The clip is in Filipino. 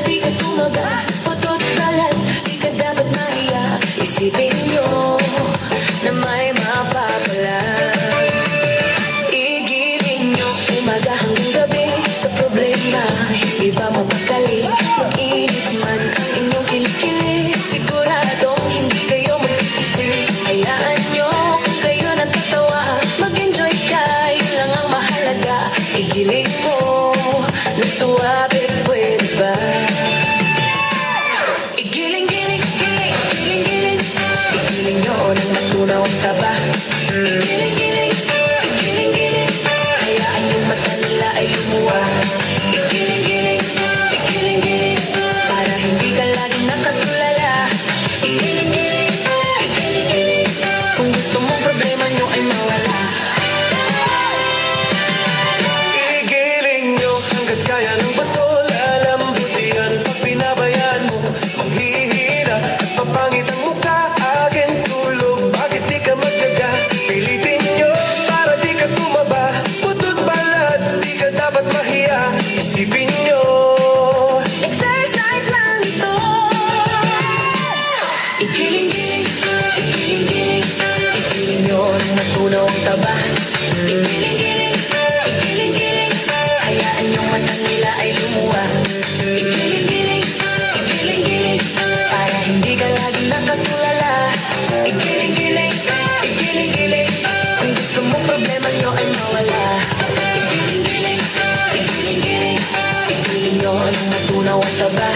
di ka tumaba, putot balat, di ka dapat mahiya. Isipin nyo na may mapapala. Igiling nyo umaga hanggang gabi sa problema, hindi ba mapakali? Mag-init man ang inyong kilikili, siguradong hindi kayo magsisisi. Hayaan nyo kung kayo natatawa, mag-enjoy ka, yun lang ang mahalaga. Igiling mo ng suwabe, pwede ba? Igiling-giling, giling, giling-giling, igiling nyo ng natunaw ang taba. Igiling-giling, igiling-giling, hayaan yung mata nila ay lumuwa. Igiling-giling, igiling-giling, para hindi ka laging nakatulala. Igiling-giling, igiling-giling, kung gusto mong problema nyo ay mawala. Igiling nyo hanggat kaya ng bato, lalambutin pag pinabayaan mo. Manghihina at papangit ang mukha, akin tulog, bakit di ka magdaga? Pilitin nyo para di ka tumaba, putot balat, di ka dapat mahiya. Isipin nyo Exercise lang ito. Igiling-giling, igiling-giling, igiling nyo ng natunaw ang taba. Igiling-giling, igiling-giling, hayaan yung mata nila ay lumuwa. Igiling-giling, igiling-giling, para hindi ka laging nakatulala. Igiling-giling, igiling-giling, kung gusto mong problema nyo ay mawala. Igiling-giling, igiling-giling, igiling nyo ng natunaw ang taba.